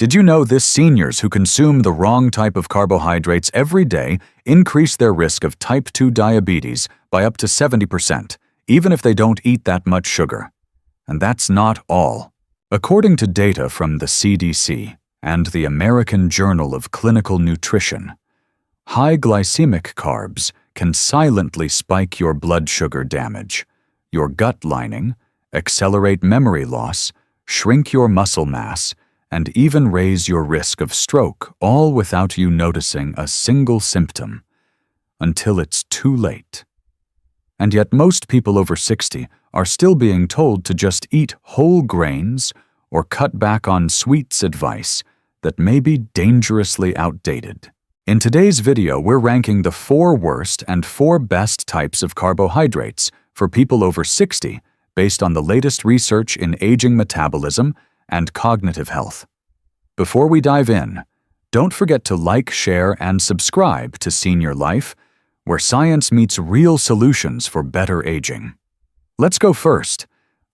Did you know this? Seniors who consume the wrong type of carbohydrates every day increase their risk of type 2 diabetes by up to 70%, even if they don't eat that much sugar. And that's not all. According to data from the CDC and the American Journal of Clinical Nutrition, high glycemic carbs can silently spike your blood sugar damage, your gut lining, accelerate memory loss, shrink your muscle mass, and even raise your risk of stroke, all without you noticing a single symptom, until it's too late. And yet most people over 60 are still being told to just eat whole grains or cut back on sweets, advice that may be dangerously outdated. In today's video, we're ranking the 4 worst and 4 best types of carbohydrates for people over 60 based on the latest research in aging metabolism and cognitive health. Before we dive in, don't forget to like, share, and subscribe to Senior Life, where science meets real solutions for better aging. Let's go first.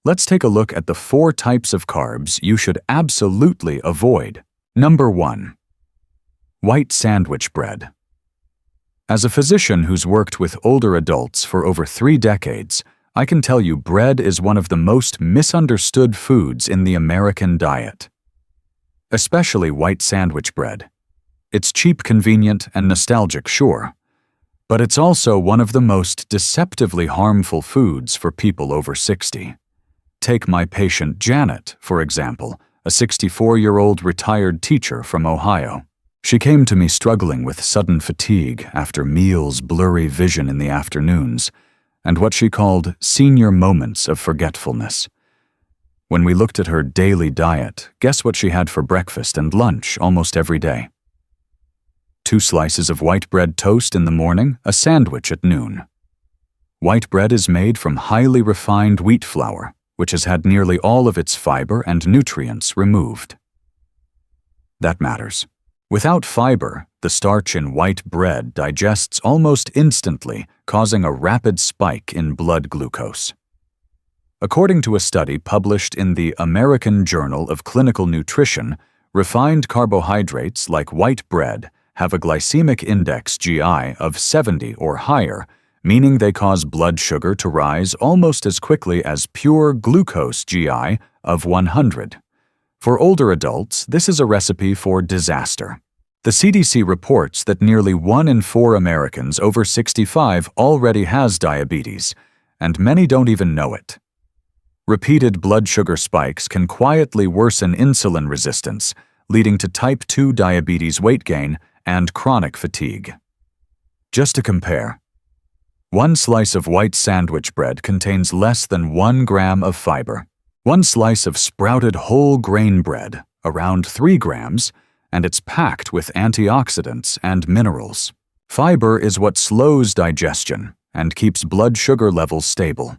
Let's take a look at the 4 types of carbs you should absolutely avoid. Number 1. White sandwich bread. As a physician who's worked with older adults for over 3 decades, I can tell you bread is one of the most misunderstood foods in the American diet. Especially white sandwich bread. It's cheap, convenient, and nostalgic, sure, but it's also one of the most deceptively harmful foods for people over 60. Take my patient Janet, for example, a 64-year-old retired teacher from Ohio. She came to me struggling with sudden fatigue after meals, blurry vision in the afternoons, and what she called senior moments of forgetfulness. When we looked at her daily diet, guess what she had for breakfast and lunch almost every day? 2 slices of white bread toast in the morning, a sandwich at noon. White bread is made from highly refined wheat flour, which has had nearly all of its fiber and nutrients removed. That matters. Without fiber, the starch in white bread digests almost instantly, causing a rapid spike in blood glucose. According to a study published in the American Journal of Clinical Nutrition, refined carbohydrates like white bread have a glycemic index (GI) of 70 or higher, meaning they cause blood sugar to rise almost as quickly as pure glucose (GI) of 100. For older adults, this is a recipe for disaster. The CDC reports that nearly 1 in 4 Americans over 65 already has diabetes, and many don't even know it. Repeated blood sugar spikes can quietly worsen insulin resistance, leading to type 2 diabetes, weight gain, and chronic fatigue. Just to compare, 1 slice of white sandwich bread contains less than 1 gram of fiber. 1 slice of sprouted whole grain bread, around 3 grams, and it's packed with antioxidants and minerals. Fiber is what slows digestion and keeps blood sugar levels stable.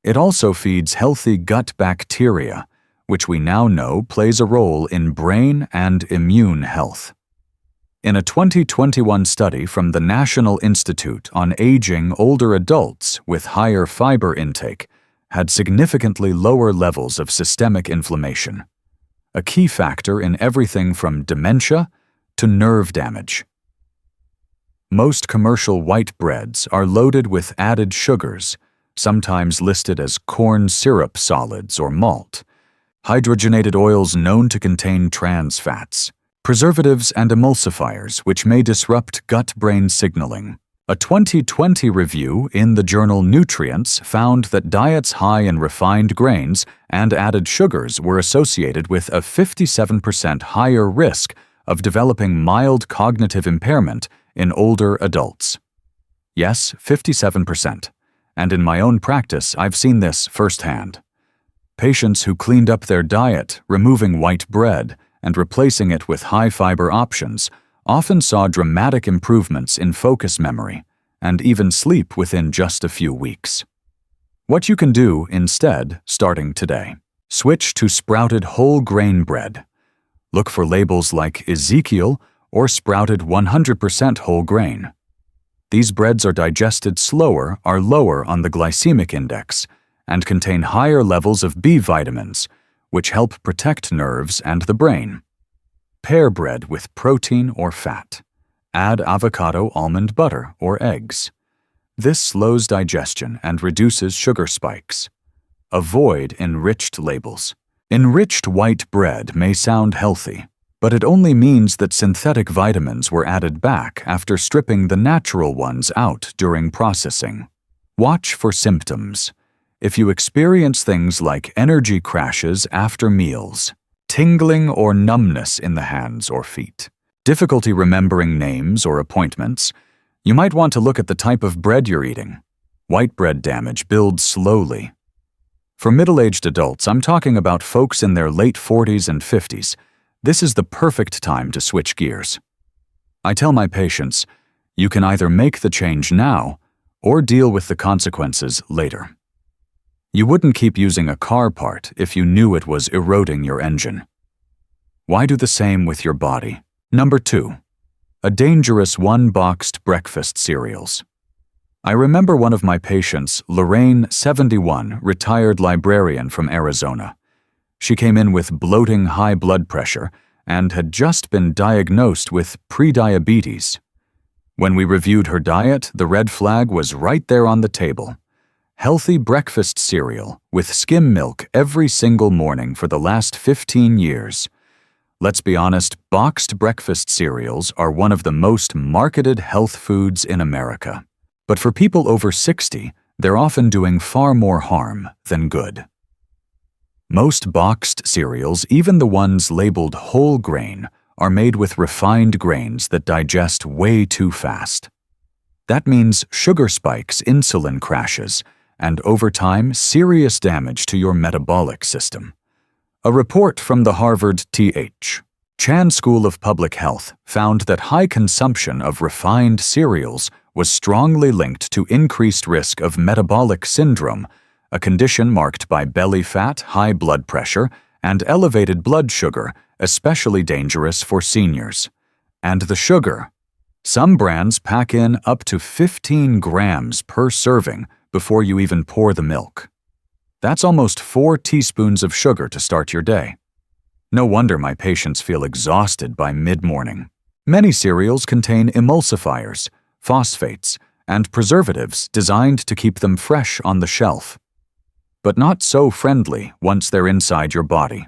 It also feeds healthy gut bacteria, which we now know plays a role in brain and immune health. In a 2021 study from the National Institute on Aging, older adults with higher fiber intake had significantly lower levels of systemic inflammation, a key factor in everything from dementia to nerve damage. Most commercial white breads are loaded with added sugars, sometimes listed as corn syrup solids or malt, hydrogenated oils known to contain trans fats, preservatives and emulsifiers which may disrupt gut-brain signaling. A 2020 review in the journal Nutrients found that diets high in refined grains and added sugars were associated with a 57% higher risk of developing mild cognitive impairment in older adults. Yes, 57%. And in my own practice, I've seen this firsthand. Patients who cleaned up their diet, removing white bread and replacing it with high-fiber options, often saw dramatic improvements in focus memory and even sleep within just a few weeks. What you can do instead, starting today: switch to sprouted whole grain bread. Look for labels like Ezekiel or sprouted 100% whole grain. These breads are digested slower, are lower on the glycemic index, and contain higher levels of B vitamins, which help protect nerves and the brain. Pair bread with protein or fat. Add avocado, almond butter, or eggs. This slows digestion and reduces sugar spikes. Avoid enriched labels. Enriched white bread may sound healthy, but it only means that synthetic vitamins were added back after stripping the natural ones out during processing. Watch for symptoms. If you experience things like energy crashes after meals, tingling or numbness in the hands or feet, difficulty remembering names or appointments, you might want to look at the type of bread you're eating. White bread damage builds slowly. For middle-aged adults, I'm talking about folks in their late 40s and 50s. This is the perfect time to switch gears. I tell my patients, you can either make the change now or deal with the consequences later. You wouldn't keep using a car part if you knew it was eroding your engine. Why do the same with your body? Number 2. A dangerous one-boxed breakfast cereals. I remember one of my patients, Lorraine, 71, retired librarian from Arizona. She came in with bloating high blood pressure and had just been diagnosed with prediabetes. When we reviewed her diet, the red flag was right there on the table. Healthy breakfast cereal with skim milk every single morning for the last 15 years. Let's be honest, boxed breakfast cereals are one of the most marketed health foods in America. But for people over 60, they're often doing far more harm than good. Most boxed cereals, even the ones labeled whole grain, are made with refined grains that digest way too fast. That means sugar spikes, insulin crashes, and over time, serious damage to your metabolic system. A report from the Harvard T.H. Chan School of Public Health found that high consumption of refined cereals was strongly linked to increased risk of metabolic syndrome, a condition marked by belly fat, high blood pressure, and elevated blood sugar, especially dangerous for seniors. And the sugar. Some brands pack in up to 15 grams per serving before you even pour the milk. That's almost 4 teaspoons of sugar to start your day. No wonder my patients feel exhausted by mid-morning. Many cereals contain emulsifiers, phosphates, and preservatives designed to keep them fresh on the shelf, but not so friendly once they're inside your body.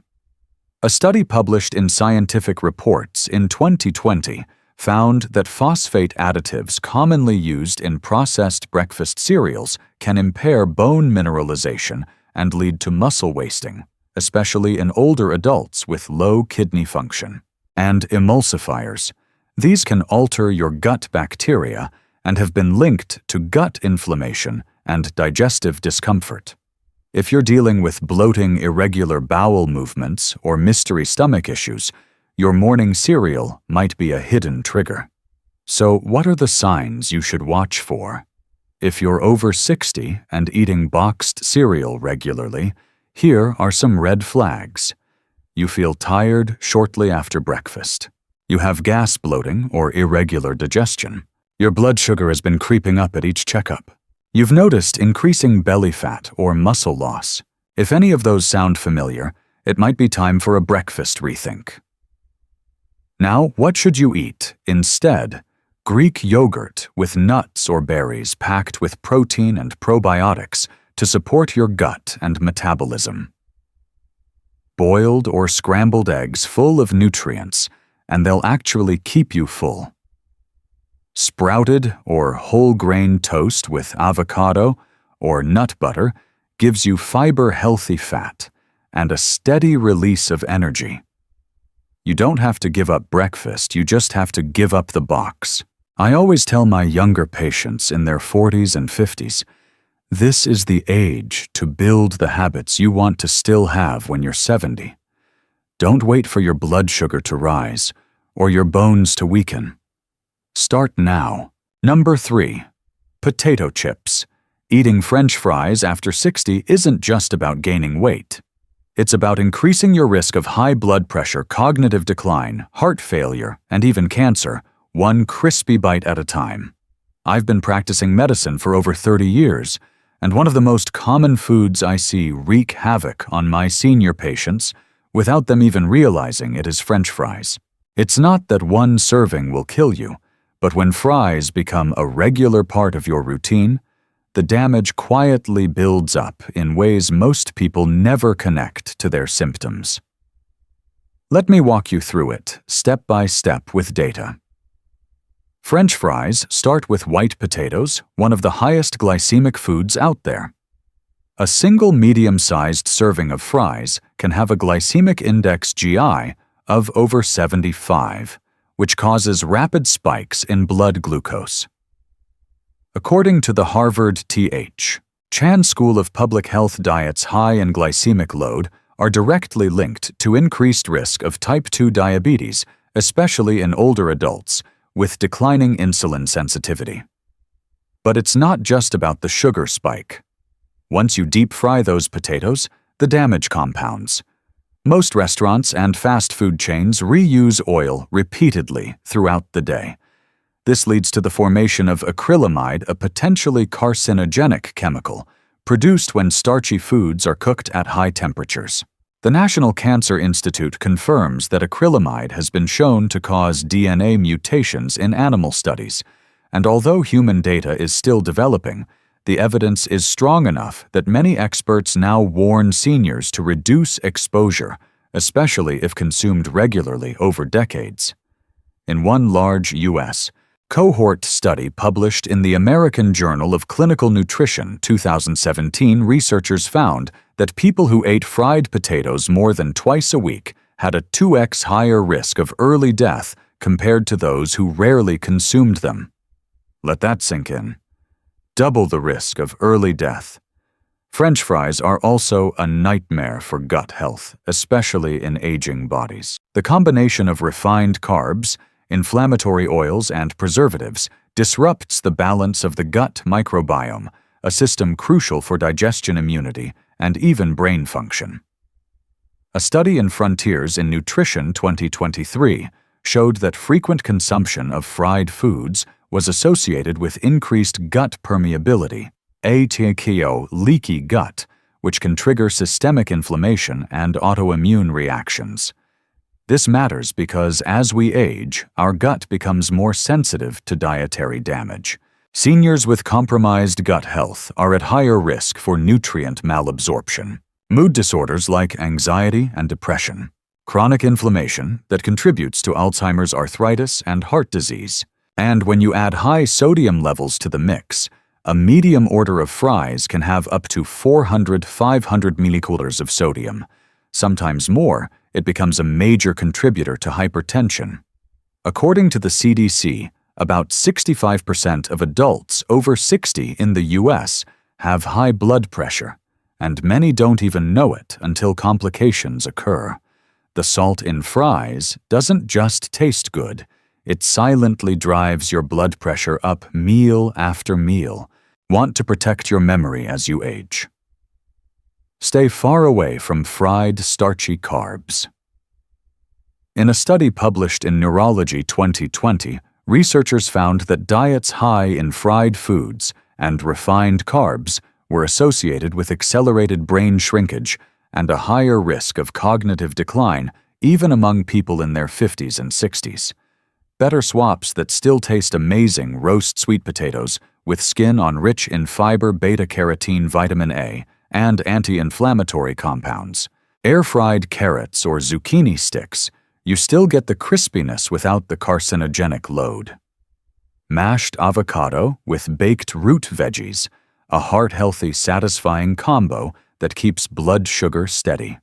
A study published in Scientific Reports in 2020 found that phosphate additives commonly used in processed breakfast cereals can impair bone mineralization and lead to muscle wasting, especially in older adults with low kidney function. And emulsifiers. These can alter your gut bacteria and have been linked to gut inflammation and digestive discomfort. If you're dealing with bloating, irregular bowel movements, or mystery stomach issues, your morning cereal might be a hidden trigger. So, what are the signs you should watch for? If you're over 60 and eating boxed cereal regularly, here are some red flags. You feel tired shortly after breakfast. You have gas bloating or irregular digestion. Your blood sugar has been creeping up at each checkup. You've noticed increasing belly fat or muscle loss. If any of those sound familiar, it might be time for a breakfast rethink. Now, what should you eat instead? Greek yogurt with nuts or berries packed with protein and probiotics to support your gut and metabolism. Boiled or scrambled eggs full of nutrients, and they'll actually keep you full. Sprouted or whole grain toast with avocado or nut butter gives you fiber-healthy fat and a steady release of energy. You don't have to give up breakfast, you just have to give up the box. I always tell my younger patients in their 40s and 50s, this is the age to build the habits you want to still have when you're 70. Don't wait for your blood sugar to rise or your bones to weaken. Start now. Number 3. Potato chips. Eating French fries after 60 isn't just about gaining weight. It's about increasing your risk of high blood pressure, cognitive decline, heart failure, and even cancer, one crispy bite at a time. I've been practicing medicine for over 30 years, and one of the most common foods I see wreak havoc on my senior patients, without them even realizing it, is French fries. It's not that one serving will kill you, but when fries become a regular part of your routine, the damage quietly builds up in ways most people never connect to their symptoms. Let me walk you through it, step by step with data. French fries start with white potatoes, one of the highest glycemic foods out there. A single medium-sized serving of fries can have a glycemic index GI of over 75, which causes rapid spikes in blood glucose. According to the Harvard T.H. Chan School of Public Health, diets high in glycemic load are directly linked to increased risk of type 2 diabetes, especially in older adults with declining insulin sensitivity. But it's not just about the sugar spike. Once you deep fry those potatoes, the damage compounds. Most restaurants and fast food chains reuse oil repeatedly throughout the day. This leads to the formation of acrylamide, a potentially carcinogenic chemical, produced when starchy foods are cooked at high temperatures. The National Cancer Institute confirms that acrylamide has been shown to cause DNA mutations in animal studies, and although human data is still developing, the evidence is strong enough that many experts now warn seniors to reduce exposure, especially if consumed regularly over decades. In one large U.S. cohort study published in the American Journal of Clinical Nutrition 2017, researchers found that people who ate fried potatoes more than twice a week had a 2x higher risk of early death compared to those who rarely consumed them. Let that sink in. Double the risk of early death. French fries are also a nightmare for gut health, especially in aging bodies. The combination of refined carbs, inflammatory oils, and preservatives disrupts the balance of the gut microbiome, a system crucial for digestion, immunity, and even brain function. A study in Frontiers in Nutrition 2023 showed that frequent consumption of fried foods was associated with increased gut permeability, aka leaky gut, which can trigger systemic inflammation and autoimmune reactions. This matters because as we age, our gut becomes more sensitive to dietary damage. Seniors with compromised gut health are at higher risk for nutrient malabsorption, mood disorders like anxiety and depression, chronic inflammation that contributes to Alzheimer's, arthritis, and heart disease. And when you add high sodium levels to the mix, a medium order of fries can have up to 400–500 milliliters of sodium. Sometimes more, it becomes a major contributor to hypertension. According to the CDC, about 65% of adults over 60 in the U.S. have high blood pressure, and many don't even know it until complications occur. The salt in fries doesn't just taste good, it silently drives your blood pressure up meal after meal. Want to protect your memory as you age. Stay far away from fried, starchy carbs. In a study published in Neurology 2020, researchers found that diets high in fried foods and refined carbs were associated with accelerated brain shrinkage and a higher risk of cognitive decline even among people in their 50s and 60s. Better swaps that still taste amazing: roast sweet potatoes with skin on rich in fiber, beta-carotene, vitamin A, and anti-inflammatory compounds. Air-fried carrots or zucchini sticks, you still get the crispiness without the carcinogenic load. Mashed avocado with baked root veggies, a heart-healthy, satisfying combo that keeps blood sugar steady.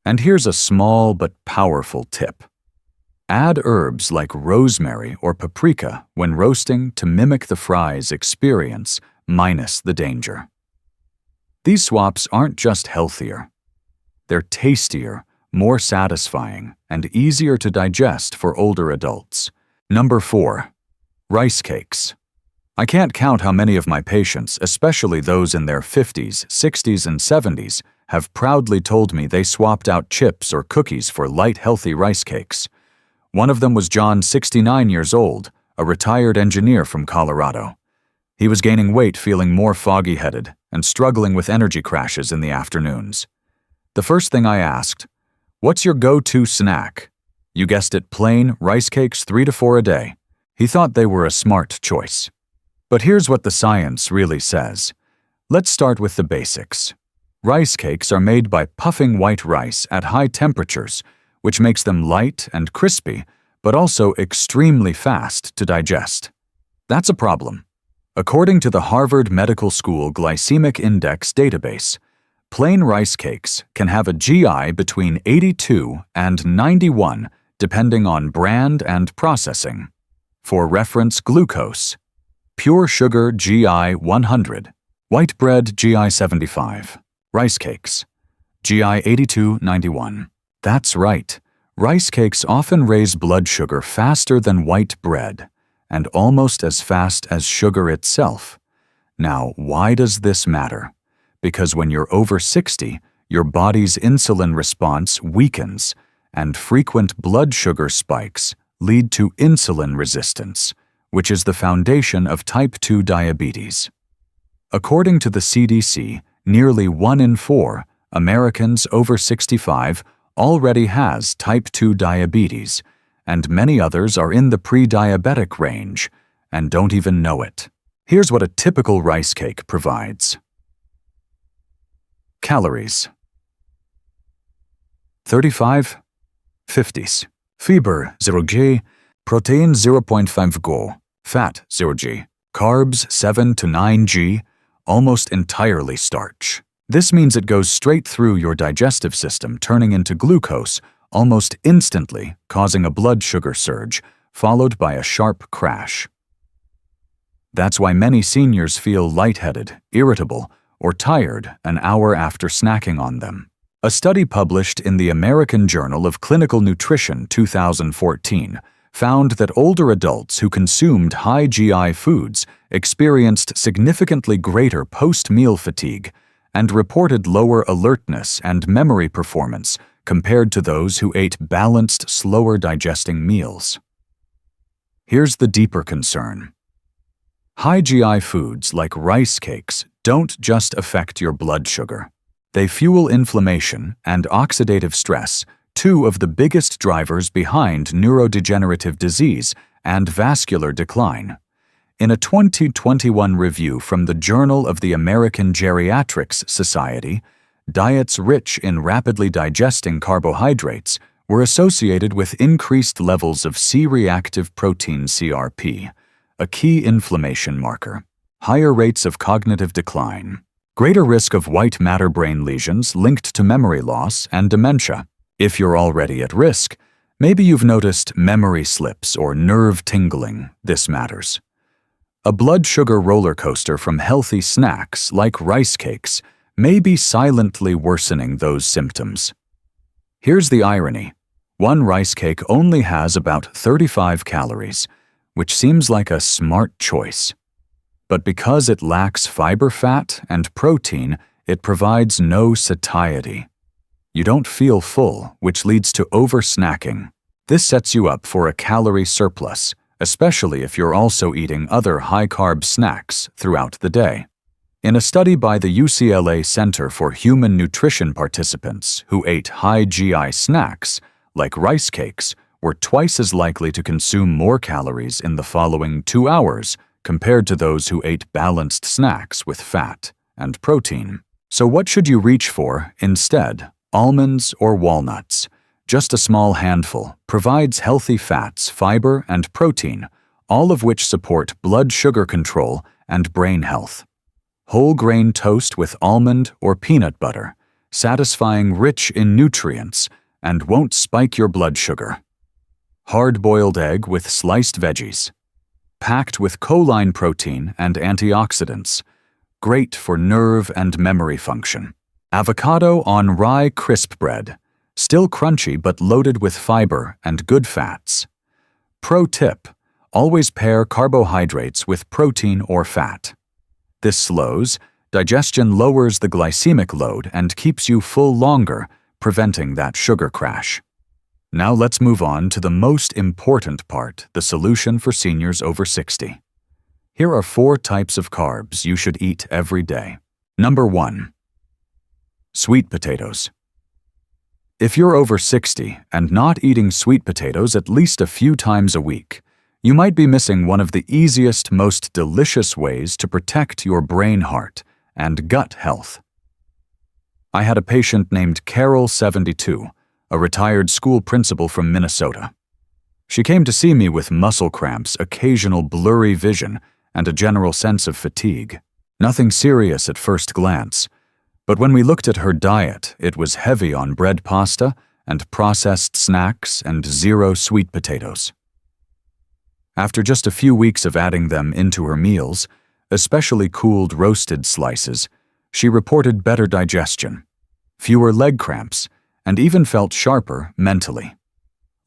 And here's a small but powerful tip. Add herbs like rosemary or paprika when roasting to mimic the fries experience, minus the danger. These swaps aren't just healthier. They're tastier, more satisfying, and easier to digest for older adults. Number 4. Rice cakes. I can't count how many of my patients, especially those in their 50s, 60s, and 70s, have proudly told me they swapped out chips or cookies for light, healthy rice cakes. One of them was John, 69 years old, a retired engineer from Colorado. He was gaining weight, feeling more foggy-headed, and struggling with energy crashes in the afternoons. The first thing I asked, "What's your go-to snack?" You guessed it, plain rice cakes 3 to 4 a day. He thought they were a smart choice. But here's what the science really says. Let's start with the basics. Rice cakes are made by puffing white rice at high temperatures, which makes them light and crispy, but also extremely fast to digest. That's a problem. According to the Harvard Medical School Glycemic Index database, plain rice cakes can have a GI between 82 and 91 depending on brand and processing. For reference, glucose: pure sugar GI 100, white bread GI 75, rice cakes GI 82-91. That's right. Rice cakes often raise blood sugar faster than white bread, and almost as fast as sugar itself. Now, why does this matter? Because when you're over 60, your body's insulin response weakens, and frequent blood sugar spikes lead to insulin resistance, which is the foundation of type 2 diabetes. According to the CDC, nearly 1 in 4 Americans over 65 already has type 2 diabetes, and many others are in the pre-diabetic range and don't even know it. Here's what a typical rice cake provides. Calories: 35, 50s. Fiber 0 g, protein 0.5 g, fat 0 g, carbs 7 to 9 g, almost entirely starch. This means it goes straight through your digestive system, turning into glucose almost instantly, causing a blood sugar surge, followed by a sharp crash. That's why many seniors feel lightheaded, irritable, or tired an hour after snacking on them. A study published in the American Journal of Clinical Nutrition 2014 found that older adults who consumed high GI foods experienced significantly greater post-meal fatigue and reported lower alertness and memory performance compared to those who ate balanced, slower-digesting meals. Here's the deeper concern. High GI foods like rice cakes don't just affect your blood sugar. They fuel inflammation and oxidative stress, two of the biggest drivers behind neurodegenerative disease and vascular decline. In a 2021 review from the Journal of the American Geriatrics Society, diets rich in rapidly digesting carbohydrates were associated with increased levels of C-reactive protein CRP, a key inflammation marker, higher rates of cognitive decline, greater risk of white matter brain lesions linked to memory loss and dementia. If you're already at risk, maybe you've noticed memory slips or nerve tingling. This matters. A blood sugar roller coaster from healthy snacks like rice cakes may be silently worsening those symptoms. Here's the irony. One rice cake only has about 35 calories, which seems like a smart choice. But because it lacks fiber, fat, and protein, it provides no satiety. You don't feel full, which leads to over-snacking. This sets you up for a calorie surplus, especially if you're also eating other high-carb snacks throughout the day. In a study by the UCLA Center for Human Nutrition, participants who ate high GI snacks, like rice cakes, were twice as likely to consume more calories in the following 2 hours compared to those who ate balanced snacks with fat and protein. So what should you reach for instead? Almonds or walnuts? Just a small handful provides healthy fats, fiber, and protein, all of which support blood sugar control and brain health. Whole grain toast with almond or peanut butter, satisfying, rich in nutrients, and won't spike your blood sugar. Hard-boiled egg with sliced veggies, packed with choline protein and antioxidants, great for nerve and memory function. Avocado on rye crisp bread, still crunchy but loaded with fiber and good fats. Pro tip: always pair carbohydrates with protein or fat. This slows digestion, lowers the glycemic load, and keeps you full longer, preventing that sugar crash. Now let's move on to the most important part, the solution for seniors over 60. Here are 4 types of carbs you should eat every day. Number 1. Sweet potatoes. If you're over 60 and not eating sweet potatoes at least a few times a week, you might be missing one of the easiest, most delicious ways to protect your brain, heart, and gut health. I had a patient named Carol, 72, a retired school principal from Minnesota. She came to see me with muscle cramps, occasional blurry vision, and a general sense of fatigue. Nothing serious at first glance, but when we looked at her diet, it was heavy on bread pasta and processed snacks and zero sweet potatoes. After just a few weeks of adding them into her meals, especially cooled roasted slices, she reported better digestion, fewer leg cramps, and even felt sharper mentally.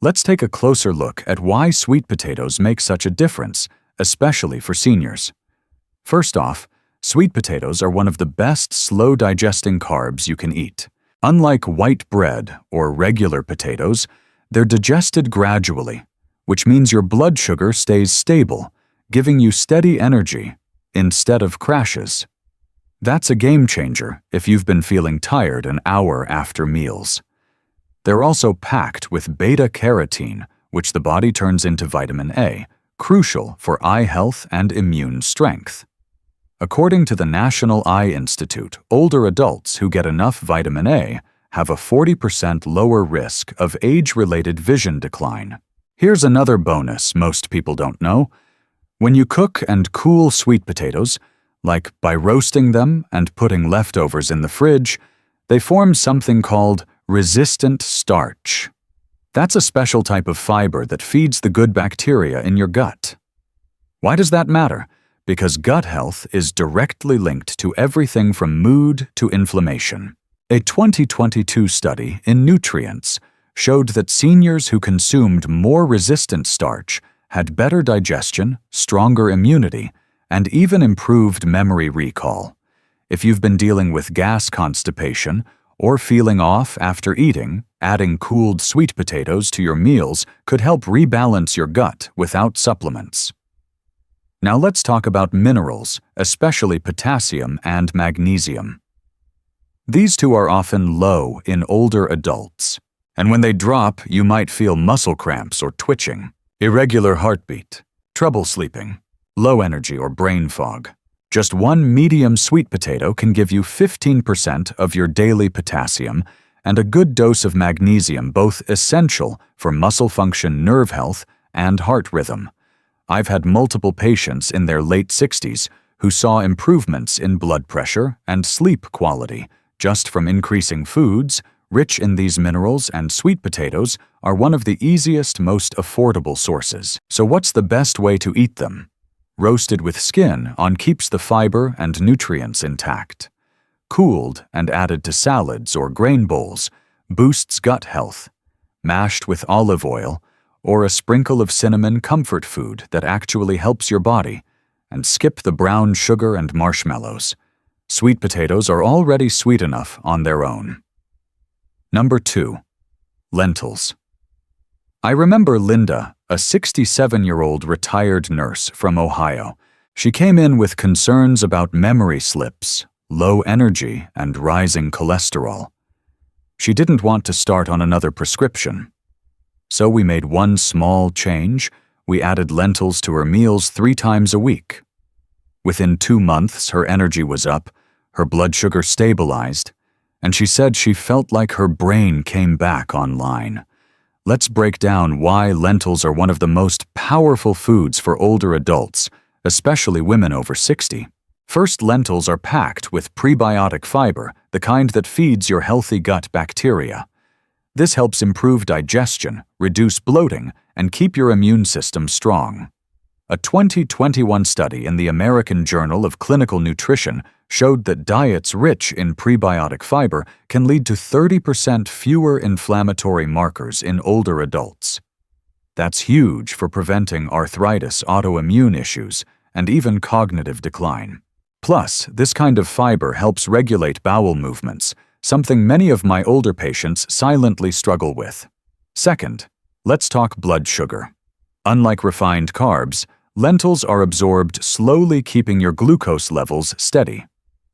Let's take a closer look at why sweet potatoes make such a difference, especially for seniors. First off, sweet potatoes are one of the best slow-digesting carbs you can eat. Unlike white bread or regular potatoes, they're digested gradually, which means your blood sugar stays stable, giving you steady energy instead of crashes. That's a game changer if you've been feeling tired an hour after meals. They're also packed with beta-carotene, which the body turns into vitamin A, crucial for eye health and immune strength. According to the National Eye Institute, older adults who get enough vitamin A have a 40% lower risk of age-related vision decline. Here's another bonus most people don't know. When you cook and cool sweet potatoes, like by roasting them and putting leftovers in the fridge, they form something called resistant starch. That's a special type of fiber that feeds the good bacteria in your gut. Why does that matter? Because gut health is directly linked to everything from mood to inflammation. A 2022 study in Nutrients showed that seniors who consumed more resistant starch had better digestion, stronger immunity, and even improved memory recall. If you've been dealing with gas constipation or feeling off after eating, adding cooled sweet potatoes to your meals could help rebalance your gut without supplements. Now let's talk about minerals, especially potassium and magnesium. These two are often low in older adults, and when they drop, you might feel muscle cramps or twitching, irregular heartbeat, trouble sleeping, low energy or brain fog. Just one medium sweet potato can give you 15% of your daily potassium and a good dose of magnesium, both essential for muscle function, nerve health, and heart rhythm. I've had multiple patients in their late 60s who saw improvements in blood pressure and sleep quality just from increasing foods rich in these minerals, and sweet potatoes are one of the easiest, most affordable sources. So what's the best way to eat them? Roasted with skin on keeps the fiber and nutrients intact. Cooled and added to salads or grain bowls boosts gut health. Mashed with olive oil or a sprinkle of cinnamon, comfort food that actually helps your body. And skip the brown sugar and marshmallows. Sweet potatoes are already sweet enough on their own. Number 2. Lentils. I remember Linda, a 67-year-old retired nurse from Ohio. She came in with concerns about memory slips, low energy, and rising cholesterol. She didn't want to start on another prescription. So we made one small change. We added lentils to her meals 3 times a week. Within 2 months, her energy was up, her blood sugar stabilized, and she said she felt like her brain came back online. Let's break down why lentils are one of the most powerful foods for older adults, especially women over 60. First, lentils are packed with prebiotic fiber, the kind that feeds your healthy gut bacteria. This helps improve digestion, reduce bloating, and keep your immune system strong. A 2021 study in the American Journal of Clinical Nutrition showed that diets rich in prebiotic fiber can lead to 30% fewer inflammatory markers in older adults. That's huge for preventing arthritis, autoimmune issues, and even cognitive decline. Plus, this kind of fiber helps regulate bowel movements, something many of my older patients silently struggle with. Second, let's talk blood sugar. Unlike refined carbs, lentils are absorbed slowly, keeping your glucose levels steady.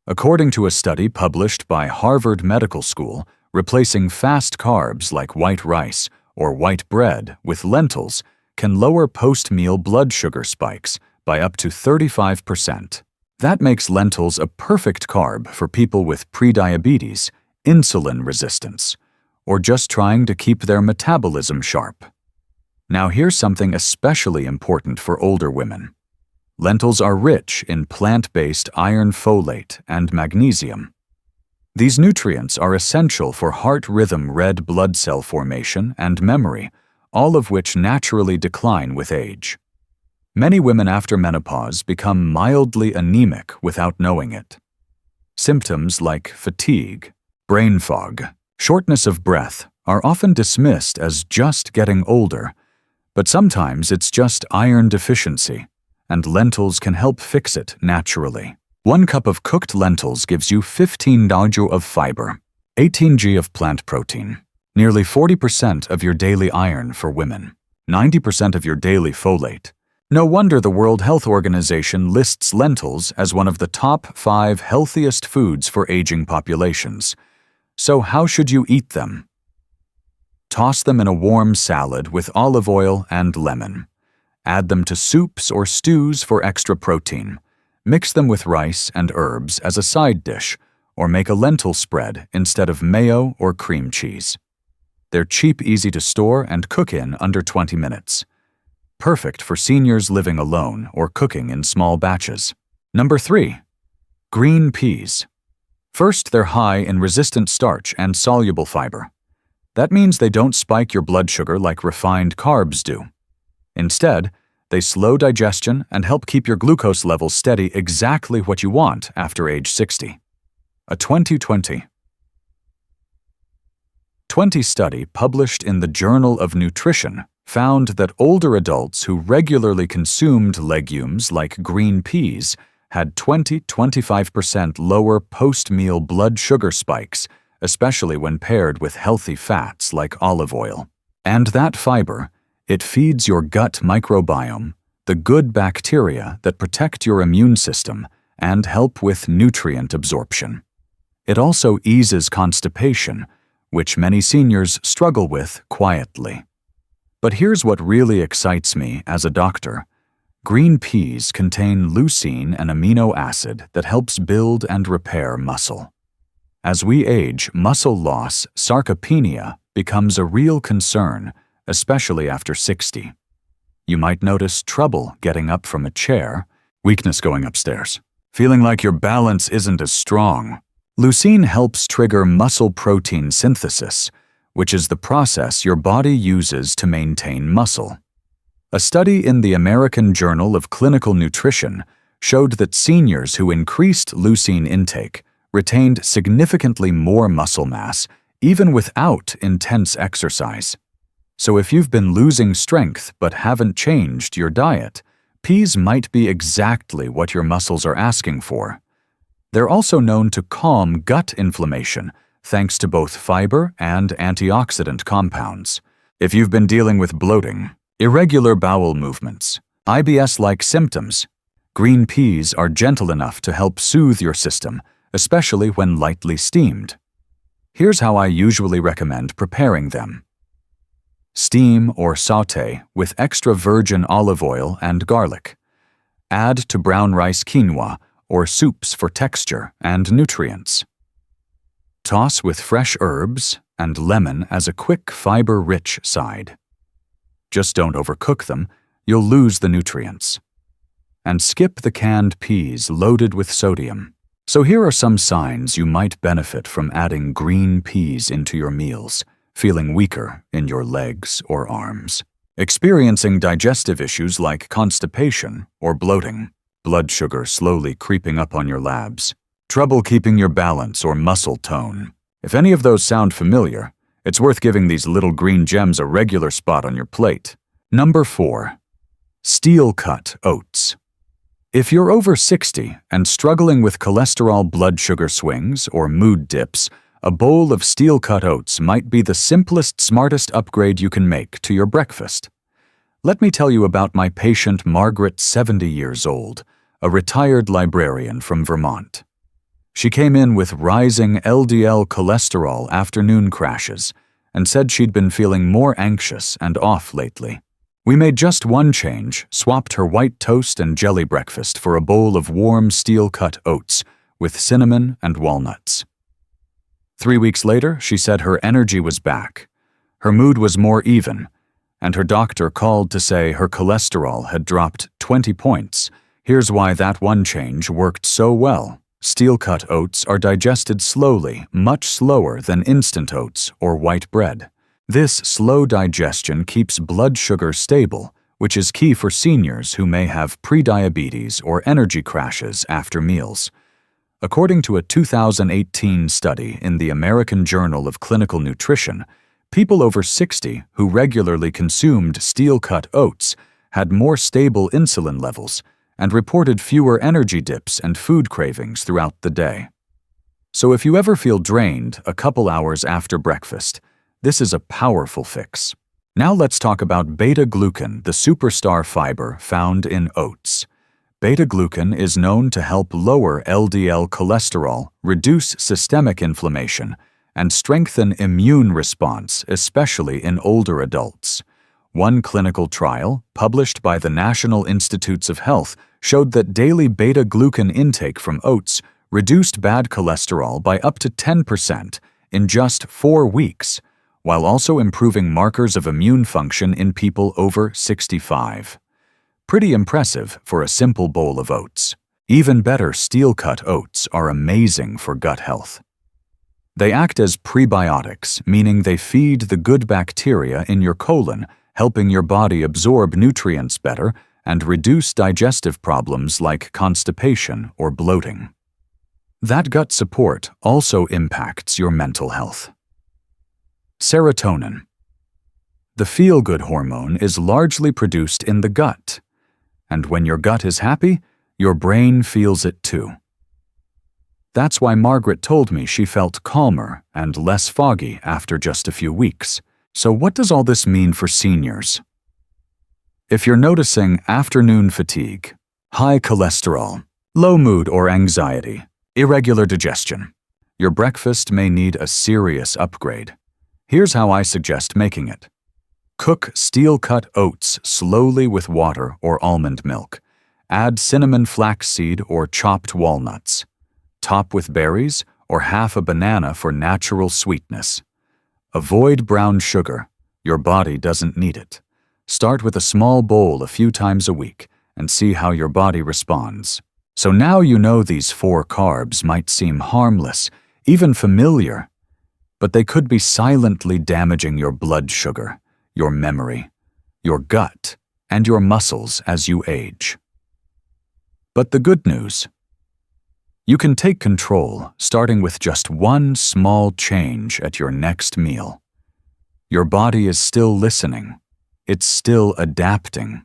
According to a study published by Harvard Medical School, Replacing fast carbs like white rice or white bread with lentils can lower post-meal blood sugar spikes by up to 35%. That makes lentils a perfect carb for people with prediabetes, insulin resistance, or just trying to keep their metabolism sharp. Now here's something especially important for older women. Lentils are rich in plant-based iron folate and magnesium. These nutrients are essential for heart rhythm red blood cell formation and memory, all of which naturally decline with age. Many women after menopause become mildly anemic without knowing it. Symptoms like fatigue, brain fog, shortness of breath are often dismissed as just getting older, but sometimes it's just iron deficiency, and lentils can help fix it naturally. 1 cup of cooked lentils gives you 15 g of fiber, 18 g of plant protein, nearly 40% of your daily iron for women, 90% of your daily folate. No wonder the World Health Organization lists lentils as one of the top 5 healthiest foods for aging populations. So how should you eat them? Toss them in a warm salad with olive oil and lemon. Add them to soups or stews for extra protein. Mix them with rice and herbs as a side dish, or make a lentil spread instead of mayo or cream cheese. They're cheap, easy to store, and cook in under 20 minutes. Perfect for seniors living alone or cooking in small batches. Number 3. Green peas. First, they're high in resistant starch and soluble fiber. That means they don't spike your blood sugar like refined carbs do. Instead, they slow digestion and help keep your glucose levels steady, exactly what you want after age 60. A 2020 study published in the Journal of Nutrition found that older adults who regularly consumed legumes like green peas had 20–25% lower post-meal blood sugar spikes, especially when paired with healthy fats like olive oil. And that fiber, it feeds your gut microbiome, the good bacteria that protect your immune system and help with nutrient absorption. It also eases constipation, which many seniors struggle with quietly. But here's what really excites me as a doctor. Green peas contain leucine, an amino acid that helps build and repair muscle. As we age, muscle loss, sarcopenia, becomes a real concern, especially after 60. You might notice trouble getting up from a chair, weakness going upstairs, feeling like your balance isn't as strong. Leucine helps trigger muscle protein synthesis, which is the process your body uses to maintain muscle. A study in the American Journal of Clinical Nutrition showed that seniors who increased leucine intake retained significantly more muscle mass, even without intense exercise. So if you've been losing strength but haven't changed your diet, peas might be exactly what your muscles are asking for. They're also known to calm gut inflammation, thanks to both fiber and antioxidant compounds. If you've been dealing with bloating, irregular bowel movements, IBS-like symptoms, green peas are gentle enough to help soothe your system, especially when lightly steamed. Here's how I usually recommend preparing them. Steam or sauté with extra virgin olive oil and garlic. Add to brown rice quinoa or soups for texture and nutrients. Toss with fresh herbs and lemon as a quick fiber-rich side. Just don't overcook them, you'll lose the nutrients. And skip the canned peas loaded with sodium. So here are some signs you might benefit from adding green peas into your meals. Feeling weaker in your legs or arms. Experiencing digestive issues like constipation or bloating. Blood sugar slowly creeping up on your labs. Trouble keeping your balance or muscle tone. If any of those sound familiar, it's worth giving these little green gems a regular spot on your plate. Number 4. Steel-cut oats. If you're over 60 and struggling with cholesterol, blood sugar swings, or mood dips, a bowl of steel-cut oats might be the simplest, smartest upgrade you can make to your breakfast. Let me tell you about my patient Margaret, 70 years old, a retired librarian from Vermont. She came in with rising LDL cholesterol afternoon crashes and said she'd been feeling more anxious and off lately. We made just one change, swapped her white toast and jelly breakfast for a bowl of warm steel-cut oats with cinnamon and walnuts. 3 weeks later, she said her energy was back. Her mood was more even, and her doctor called to say her cholesterol had dropped 20 points. Here's why that one change worked so well. Steel-cut oats are digested slowly, much slower than instant oats or white bread. This slow digestion keeps blood sugar stable, which is key for seniors who may have prediabetes or energy crashes after meals. According to a 2018 study in the American Journal of Clinical Nutrition, people over 60 who regularly consumed steel-cut oats had more stable insulin levels and reported fewer energy dips and food cravings throughout the day. So if you ever feel drained a couple hours after breakfast, this is a powerful fix. Now let's talk about beta-glucan, the superstar fiber found in oats. Beta-glucan is known to help lower LDL cholesterol, reduce systemic inflammation, and strengthen immune response, especially in older adults. One clinical trial, published by the National Institutes of Health, showed that daily beta-glucan intake from oats reduced bad cholesterol by up to 10% in just 4 weeks, while also improving markers of immune function in people over 65. Pretty impressive for a simple bowl of oats. Even better, steel-cut oats are amazing for gut health. They act as prebiotics, meaning they feed the good bacteria in your colon, helping your body absorb nutrients better and reduce digestive problems like constipation or bloating. That gut support also impacts your mental health. Serotonin. The feel-good hormone is largely produced in the gut, and when your gut is happy, your brain feels it too. That's why Margaret told me she felt calmer and less foggy after just a few weeks. So what does all this mean for seniors? If you're noticing afternoon fatigue, high cholesterol, low mood or anxiety, irregular digestion, your breakfast may need a serious upgrade. Here's how I suggest making it. Cook steel-cut oats slowly with water or almond milk. Add cinnamon flaxseed or chopped walnuts. Top with berries or half a banana for natural sweetness. Avoid brown sugar. Your body doesn't need it. Start with a small bowl a few times a week and see how your body responds. So now you know these 4 carbs might seem harmless, even familiar, but they could be silently damaging your blood sugar, your memory, your gut, and your muscles as you age. But the good news: you can take control, starting with just one small change at your next meal. Your body is still listening. It's still adapting.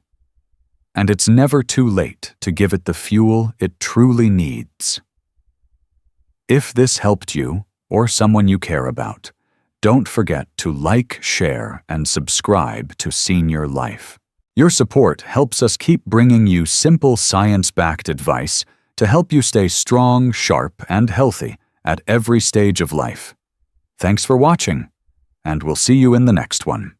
And it's never too late to give it the fuel it truly needs. If this helped you or someone you care about, don't forget to like, share, and subscribe to Senior Life. Your support helps us keep bringing you simple science-backed advice to help you stay strong, sharp, and healthy at every stage of life. Thanks for watching, and we'll see you in the next one.